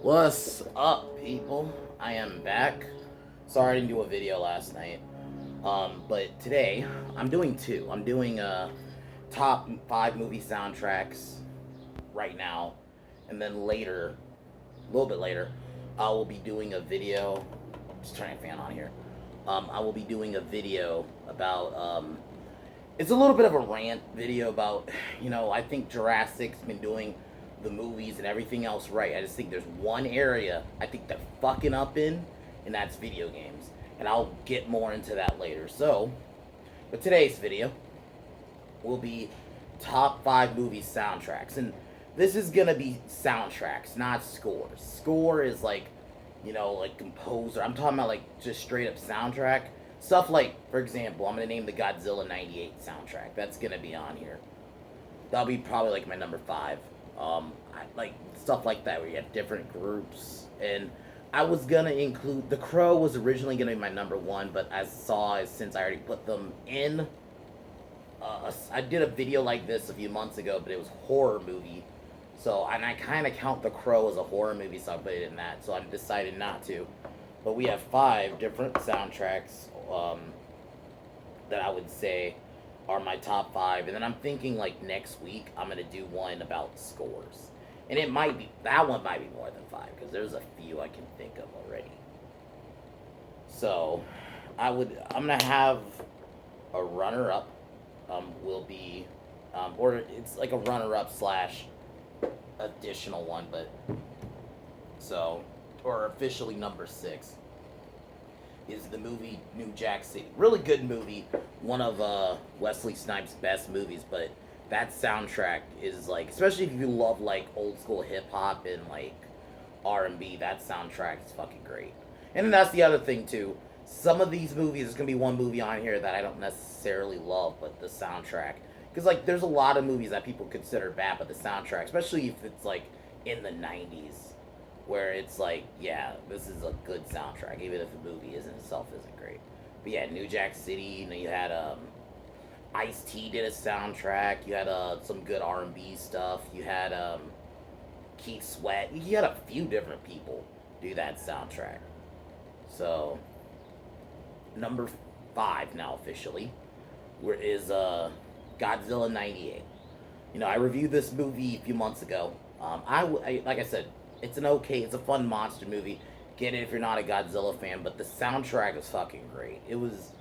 What's up, people? I am back. Sorry I didn't do a video last night. But today I'm doing two. I'm doing top five movie soundtracks right now, and then later, a little bit later, I will be doing a video. Just turning a fan on here. I will be doing a video about it's a little bit of a rant video about, I think Jurassic's been doing the movies and everything else right. I just think there's one area I think they're fucking up in, and that's video games. And I'll get more into that later. So, but today's video will be top five movie soundtracks. And this is gonna be soundtracks, not scores. Score is like composer. I'm talking about like just straight up soundtrack. Stuff like, for example, I'm gonna name the Godzilla '98 soundtrack. That's gonna be on here. That'll be probably like my number five. Like stuff like that where you have different groups. And I was gonna include The Crow was originally gonna be my number one, but since I already put them in, I did a video like this a few months ago, but it was horror movie. So, and I kind of count The Crow as a horror movie, so I put it in that. So I decided not to. But we have five different soundtracks that I would say are my top five. And then I'm thinking like next week I'm gonna do one about scores, and that one might be more than five because there's a few I can think of already. So I'm gonna have a runner up. Will be or it's like a runner up slash additional one, but so or officially number six is the movie New Jack City. Really good movie. One of Wesley Snipes' best movies, but that soundtrack is like, especially if you love like old school hip hop and like R&B, that soundtrack is fucking great. And then that's the other thing too. Some of these movies, there's gonna be one movie on here that I don't necessarily love, but the soundtrack, because like there's a lot of movies that people consider bad, but the soundtrack, especially if it's like in the '90s, where it's like, yeah, this is a good soundtrack, even if the movie isn't great. But yeah, New Jack City, you had Ice-T did a soundtrack. You had some good R&B stuff. You had Keith Sweat. You had a few different people do that soundtrack. So number five now officially, is Godzilla '98. I reviewed this movie a few months ago. Like I said, it's a fun monster movie. Get it if you're not a Godzilla fan, but the soundtrack is fucking great. It was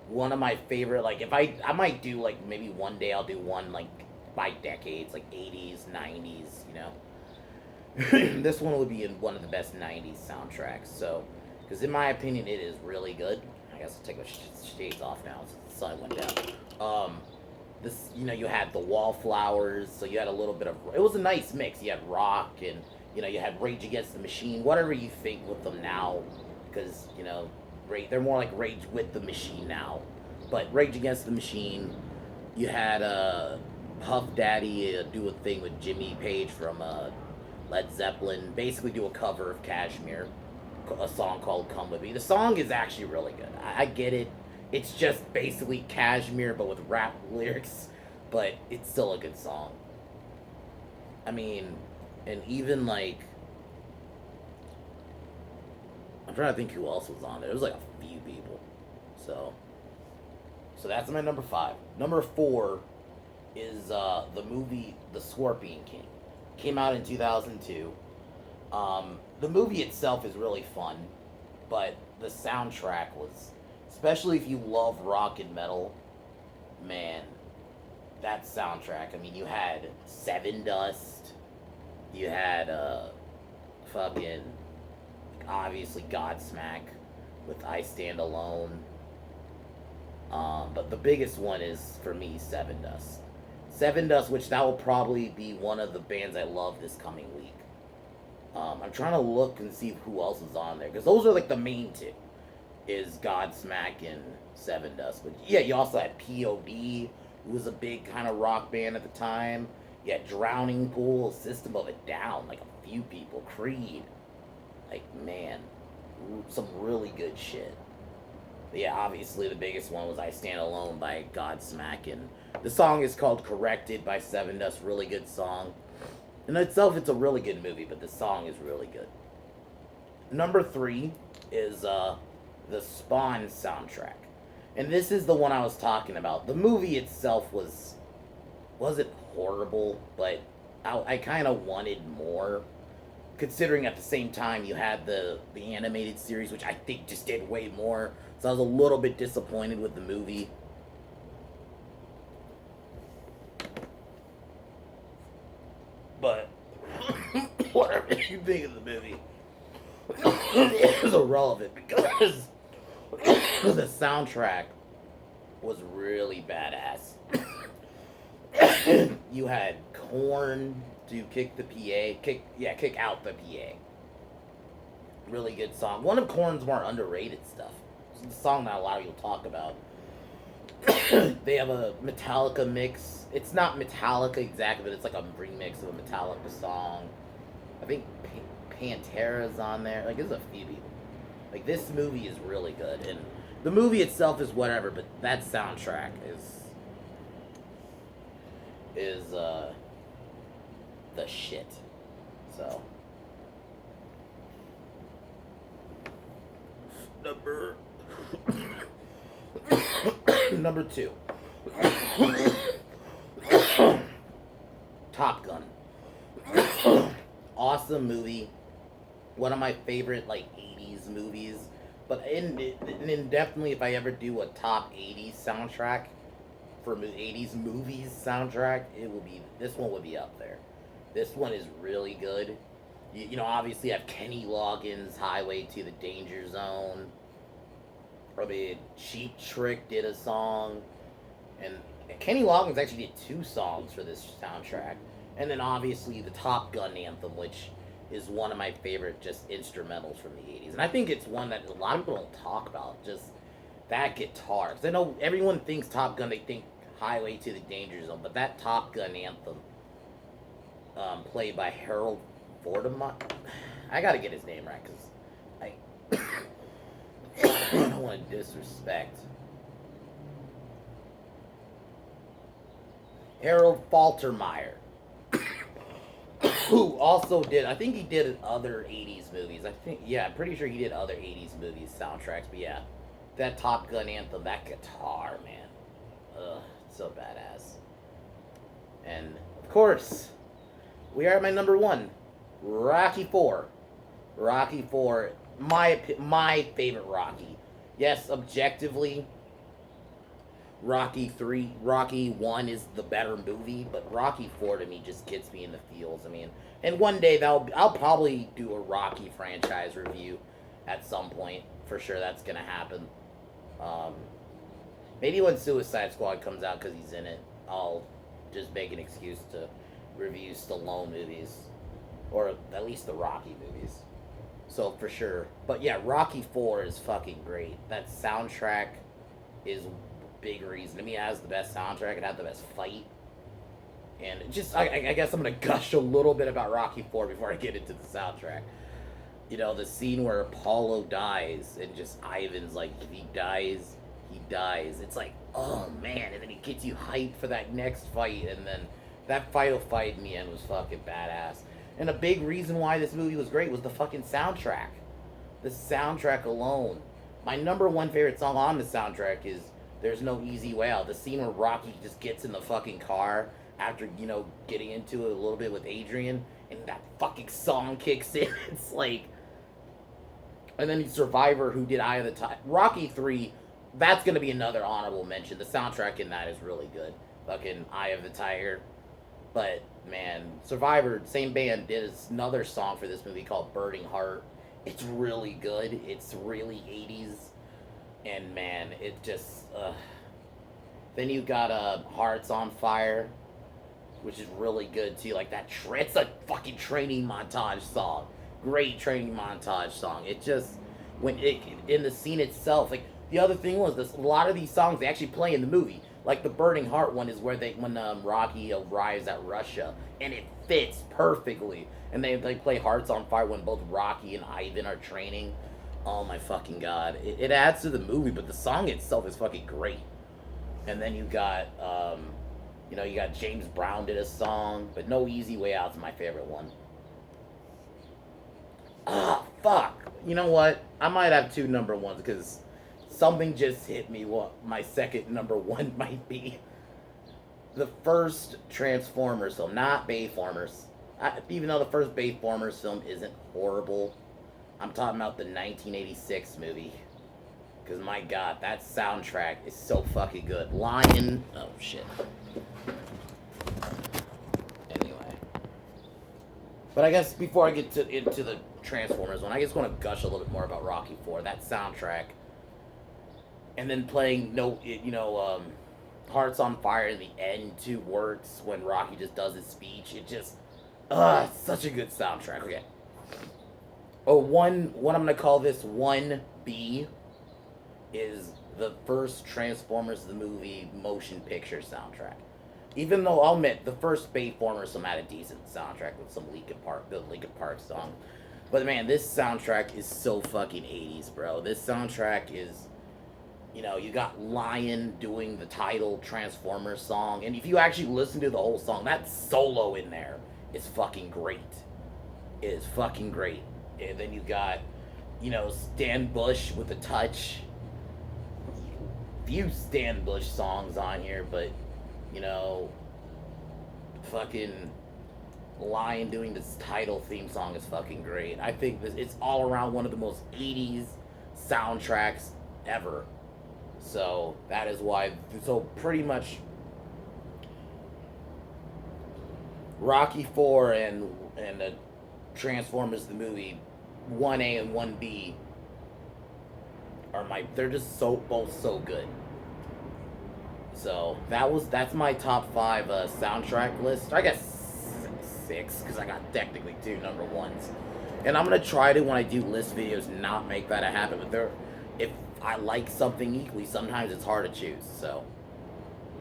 one of my favorite. Like, if I might do like maybe one day I'll do one like by decades, like '80s, '90s. This one would be in one of the best '90s soundtracks. So, because in my opinion, it is really good. I guess I'll take my shades off now since the sun went down. You had the Wallflowers, so you had a little bit of. It was a nice mix. You had rock and you had Rage Against the Machine, whatever you think with them now, because they're more like Rage with the Machine now. But Rage Against the Machine, you had Puff Daddy do a thing with Jimmy Page from Led Zeppelin, basically do a cover of Kashmir, a song called "Come With Me." The song is actually really good. I get it. It's just basically Kashmir, but with rap lyrics, but it's still a good song. I mean, and even like, I'm trying to think who else was on there. There was like a few people. So that's my number five. Number four is the movie The Scorpion King. Came out in 2002. The movie itself is really fun, but the soundtrack was, especially if you love rock and metal, man, that soundtrack. I mean, you had Sevendust, you had fucking obviously Godsmack with I Stand Alone. But the biggest one is for me Sevendust. Sevendust, which that will probably be one of the bands I love this coming week. I'm trying to look and see who else is on there, because those are like the main two, is Godsmack and Sevendust. But yeah, you also had POD, who was a big kind of rock band at the time. You had Drowning Pool, System of a Down, like a few people, Creed. Like, man, some really good shit. But yeah, obviously the biggest one was I Stand Alone by Godsmack, and the song is called Corrected by Sevendust, really good song. In itself, it's a really good movie, but the song is really good. Number three is the Spawn soundtrack, and this is the one I was talking about. The movie itself wasn't horrible, but I kind of wanted more. Considering at the same time you had the animated series, which I think just did way more, so I was a little bit disappointed with the movie. But whatever you think of the movie, it was irrelevant because the soundtrack was really badass. You had Korn to kick the PA, kick out the PA. Really good song. One of Korn's more underrated stuff. It's a song that a lot of people talk about. They have a Metallica mix. It's not Metallica exactly, but it's like a remix of a Metallica song. I think Pantera's on there. Like, there's a few people. Like, this movie is really good, and the movie itself is whatever, but that soundtrack is the shit. So number two. Top Gun. Awesome movie. One of my favorite like 80s movies. But in definitely if I ever do a top 80s soundtrack for 80s movies soundtrack, it will be this one would be up there. This one is really good. You know, obviously, you have Kenny Loggins' Highway to the Danger Zone. Probably Cheap Trick did a song. And Kenny Loggins actually did 2 songs for this soundtrack. And then obviously the Top Gun anthem, which is one of my favorite just instrumentals from the 80s. And I think it's one that a lot of people don't talk about, just that guitar. Because I know everyone thinks Top Gun, they think Highway to the Danger Zone, but that Top Gun anthem, played by Harold Vorderman. I gotta get his name right, because I don't want to disrespect. Harold Faltermeyer, who also did, I think he did other 80s movies. I'm pretty sure he did other 80s movies soundtracks, but yeah, that Top Gun anthem, that guitar, man. Ugh, so badass. And, of course, we are at my number one, Rocky 4. Rocky 4, my favorite Rocky. Yes, objectively, Rocky 1 is the better movie, but Rocky 4 to me just gets me in the feels. I mean, and one day I'll probably do a Rocky franchise review at some point. For sure, that's gonna happen. Maybe when Suicide Squad comes out, because he's in it, I'll just make an excuse to review Stallone movies, or at least the Rocky movies. So for sure, but yeah, Rocky 4 is fucking great. That soundtrack is big reason. To me, it has the best soundtrack. It had the best fight. And just, I guess I'm going to gush a little bit about Rocky 4 before I get into the soundtrack. You know, the scene where Apollo dies, and just Ivan's like, if he dies, he dies. It's like, oh man, and then he gets you hyped for that next fight, and then that final fight in the end was fucking badass. And a big reason why this movie was great was the fucking soundtrack. The soundtrack alone. My number one favorite song on the soundtrack is There's No Easy Way Out. The scene where Rocky just gets in the fucking car after, you know, getting into it a little bit with Adrian, and that fucking song kicks in. It's like... And then Survivor, who did Eye of the Tiger. Rocky 3, that's going to be another honorable mention. The soundtrack in that is really good. Fucking Eye of the Tiger. But, man, Survivor, same band, did another song for this movie called Burning Heart. It's really good. It's really 80s. And, man, it just... Then you got Hearts on Fire, which is really good, too. Like, it's a fucking training montage song. Great training montage song. It just... in the scene itself, like, the other thing was, a lot of these songs, they actually play in the movie. Like the Burning Heart one is where when Rocky arrives at Russia, and it fits perfectly. And they play Hearts on Fire when both Rocky and Ivan are training. Oh my fucking god. It adds to the movie, but the song itself is fucking great. And then you got, you got James Brown did a song, but No Easy Way Out's my favorite one. Ah, fuck. you know what? I might have two number ones because something just hit me what my second number one might be. The first Transformers film, not Bayformers. Even though the first Bayformers film isn't horrible, I'm talking about the 1986 movie. Because my god, that soundtrack is so fucking good. Lion. Oh shit. Anyway. But I guess before I get into the Transformers one, I just want to gush a little bit more about Rocky 4. That soundtrack. And then playing, Hearts on Fire in the end too works when Rocky just does his speech. It just, it's such a good soundtrack. Okay. Oh, what I'm gonna call this 1B is the first Transformers the movie motion picture soundtrack. Even though I'll admit the first Bayformers some had a decent soundtrack with some good Linkin Park song, but man, this soundtrack is so fucking 80s, bro. This soundtrack is. You got Lion doing the title Transformers song, and if you actually listen to the whole song, that solo in there is fucking great. It is fucking great. And then you got, Stan Bush with the touch. Few Stan Bush songs on here, but, fucking Lion doing this title theme song is fucking great. I think it's all around one of the most 80s soundtracks ever. So that is why. So pretty much, Rocky 4 and the Transformers the movie 1A and 1B they're just both so good. So that's my top 5 soundtrack list. I guess 6 because I got technically 2 number ones, and I'm gonna try to, when I do list videos, not make that a habit. But if I like something equally, sometimes it's hard to choose. So,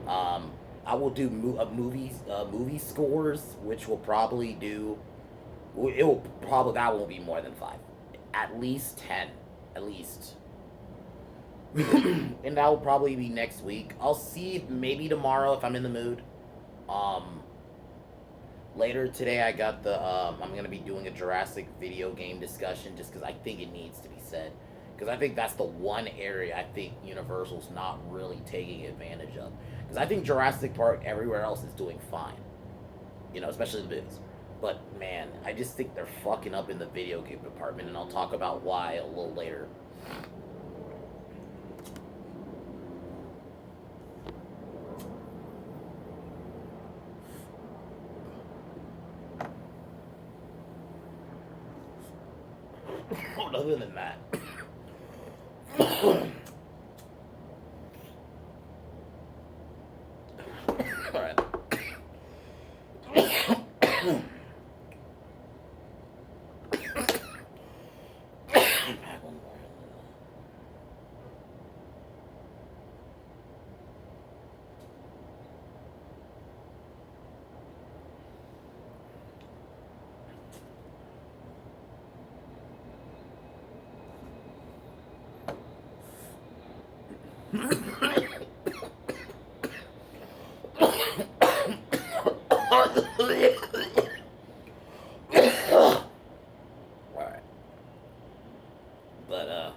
I will do movie scores, which will probably do. That won't be more than 5, at least 10, at least. And that will probably be next week. I'll see maybe tomorrow if I'm in the mood. Later today, I got I'm gonna be doing a Jurassic video game discussion just because I think it needs to be said. Because I think that's the one area I think Universal's not really taking advantage of. Because I think Jurassic Park everywhere else is doing fine. Especially the movies. But, man, I just think they're fucking up in the video game department. And I'll talk about why a little later. Other than that. Alright. But,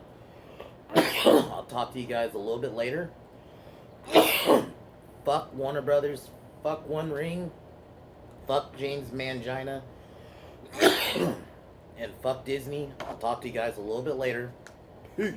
I'll talk to you guys a little bit later. Fuck Warner Brothers. Fuck One Ring. Fuck James Mangina. And fuck Disney. I'll talk to you guys a little bit later. Peace.